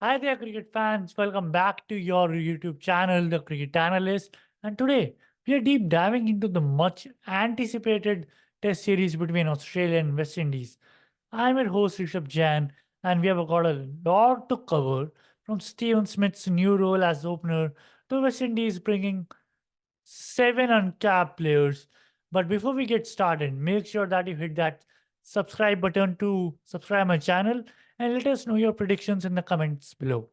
Hi there, cricket fans. Welcome back to your YouTube channel, The Cricket Analyst. And today, we are deep diving into the much anticipated test series between Australia and West Indies. I'm your host, Rishabh Jain, and we have got a lot to cover from Steven Smith's new role as opener to West Indies bringing seven uncapped players. But before we get started, make sure that you hit that subscribe button to subscribe my channel and let us know your predictions in the comments below.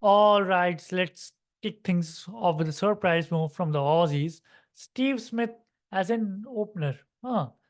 All right, so let's kick things off with a surprise move from the Aussies. Steve Smith as an opener.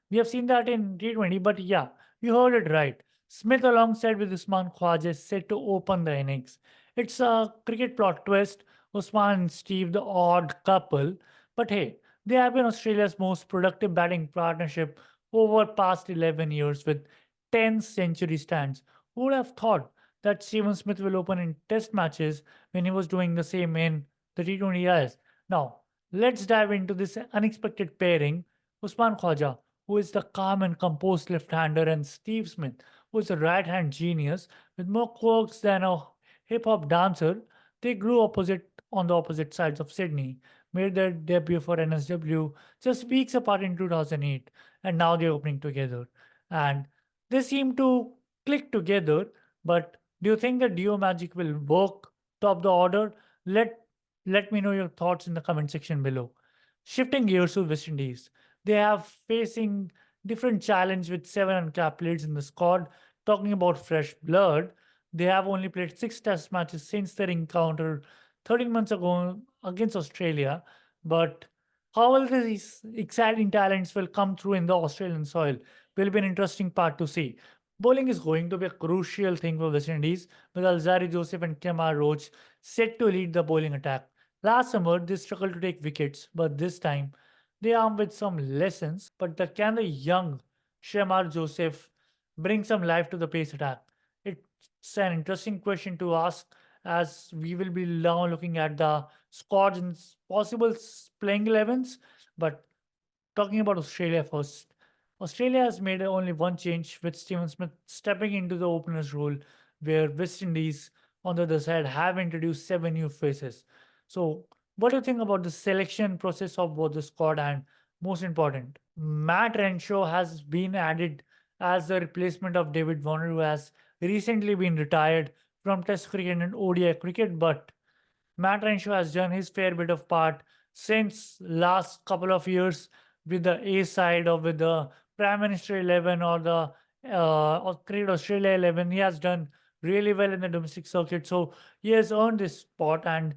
We have seen that in T20, but yeah, you heard it right. Smith alongside with Usman Khawaja is set to open the innings. It's a cricket plot twist. Usman and Steve, the odd couple. But hey, they have been Australia's most productive batting partnership over past 11 years with 10 century stands. Who would have thought that Steven Smith will open in test matches when he was doing the same in the T20Is. Now, let's dive into this unexpected pairing. Usman Khawaja, who is the calm and composed left-hander, and Steve Smith, who is a right-hand genius with more quirks than a hip-hop dancer. They grew opposite on the opposite sides of Sydney, made their debut for NSW just weeks apart in 2008, and now they're opening together. And they seem to click together, but do you think the duo magic will work top the order? Let let me know your thoughts in the comment section below. Shifting gears to West Indies, they have facing different challenge with seven uncapped players in the squad. Talking about fresh blood, they have only played six test matches since their encounter 13 months ago against Australia. But how will these exciting talents will come through in the Australian soil will be an interesting part to see. Bowling is going to be a crucial thing for West Indies, with Alzarri, Joseph, and Kemar Roach set to lead the bowling attack. Last summer, they struggled to take wickets, but this time they armed with some lessons. But can the young Shemar Joseph bring some life to the pace attack? It's an interesting question to ask as we will be now looking at the squads and possible playing 11s. But talking about Australia first, Australia has made only one change with Stephen Smith stepping into the opener's role, where West Indies, on the other side, have introduced seven new faces. So, what do you think about the selection process of both the squad and, most important, Matt Renshaw has been added as the replacement of David Warner, who has recently been retired from Test cricket and ODI cricket, but Matt Renshaw has done his fair bit of part since last couple of years with the A side or with the Prime Minister 11 or the or Cricket Australia 11. He has done really well in the domestic circuit. So he has earned this spot. And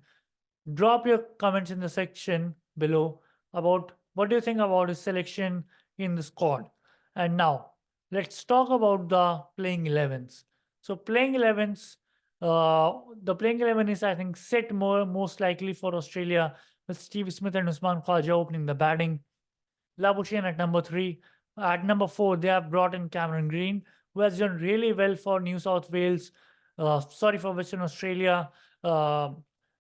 drop your comments in the section below about what do you think about his selection in the squad. And now let's talk about the playing 11s. So playing 11s, the playing 11 is I think set most likely for Australia with Steve Smith and Usman Khawaja opening the batting. Labuschagne at number three. At number four, they have brought in Cameron Green, who has done really well for New South Wales, sorry, for Western Australia uh,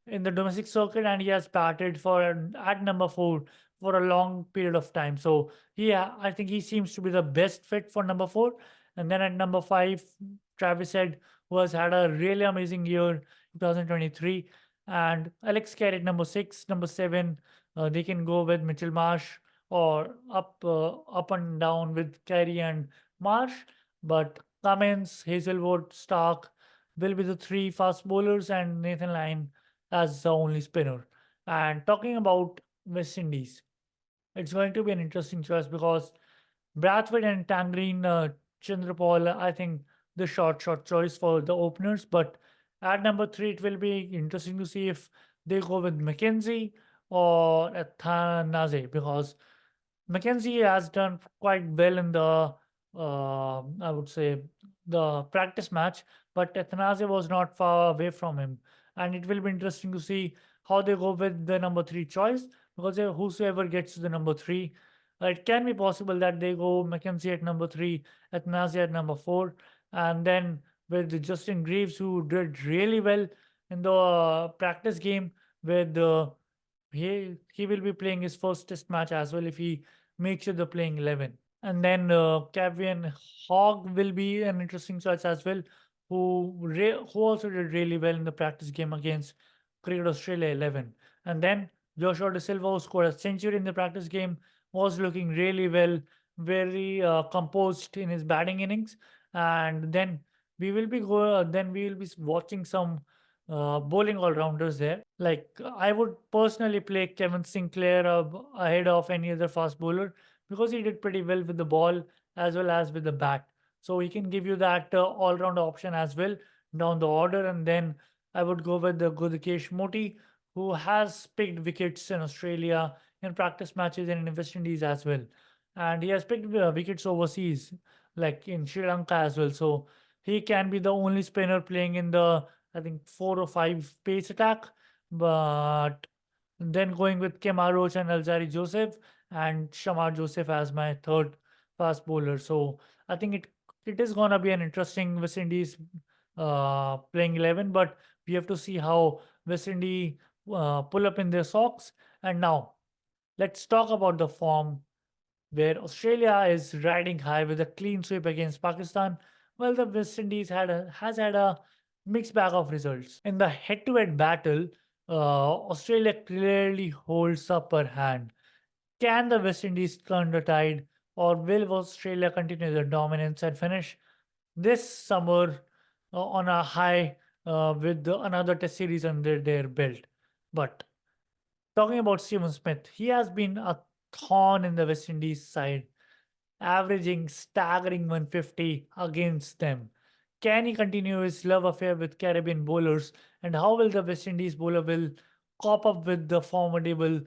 in the domestic circuit, and he has batted for at number four for a long period of time. So I think he seems to be the best fit for number four. And then at number five, Travis Head, who has had a really amazing year, 2023, and Alex Carey at number six, number seven. They can go with Mitchell Marsh or up and down with Carey and Marsh. But Cummins, Hazelwood, Stark will be the three fast bowlers, and Nathan Lyon as the only spinner. And talking about West Indies, it's going to be an interesting choice because Brathwaite and Tangerine Chandrapal, I think the short choice for the openers. But at number three, it will be interesting to see if they go with McKenzie or Athanaze, because Mackenzie has done quite well in the, I would say, the practice match, but Athanasia was not far away from him. And it will be interesting to see how they go with the number three choice, because whosoever gets to the number three, it can be possible that they go Mackenzie at number three, Athanasia at number four, and then with Justin Greaves, who did really well in the practice game, with he will be playing his first test match as well if he makes it the playing 11. And then Kevin Hogg will be an interesting choice as well, who also did really well in the practice game against Cricket Australia 11. And then Joshua De Silva, who scored a century in the practice game, was looking really well, very composed in his batting innings. And then we will be watching some bowling all rounders there. Like I would personally play Kevin Sinclair ahead of any other fast bowler because he did pretty well with the ball as well as with the bat. So he can give you that all-round option as well down the order. And then I would go with the Gudakesh Moti, who has picked wickets in Australia in practice matches and in West Indies as well. And he has picked wickets overseas, like in Sri Lanka as well. So he can be the only spinner playing in the, I think, 4 or 5 pace attack. But then going with Kemar, Roach and Alzarri Joseph and Shamar Joseph as my third fast bowler. So I think it is gonna be an interesting West Indies playing 11, but we have to see how West Indies pull up in their socks. And now let's talk about the form where Australia is riding high with a clean sweep against Pakistan, while the West Indies has had a mixed bag of results. In the head-to-head battle, Australia clearly holds upper hand. Can the West Indies turn the tide, or will Australia continue their dominance and finish this summer on a high with another Test series under their belt? But talking about Stephen Smith, he has been a thorn in the West Indies side, averaging staggering 150 against them. Can he continue his love affair with Caribbean bowlers, and how will the West Indies bowler will cope up with the formidable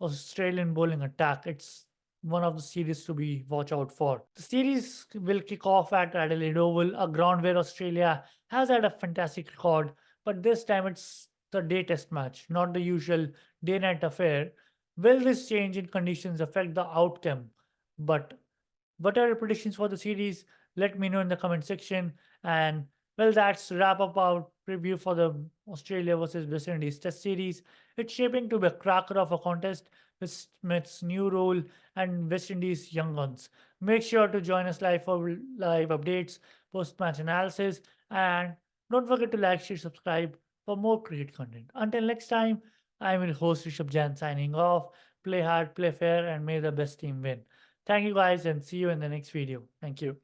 Australian bowling attack? It's one of the series to be watch out for. The series will kick off at Adelaide Oval, a ground where Australia has had a fantastic record, but this time it's the day test match, not the usual day-night affair. Will this change in conditions affect the outcome? But what are your predictions for the series? Let me know in the comment section. And well, that's wrap up our preview for the Australia versus West Indies Test series. It's shaping to be a cracker of a contest with Smith's new role and West Indies young guns. Make sure to join us live for live updates, post-match analysis, and don't forget to like, share, subscribe for more cricket content. Until next time, I'm your host Rishabh Jan signing off. Play hard, play fair, and may the best team win. Thank you guys and see you in the next video. Thank you.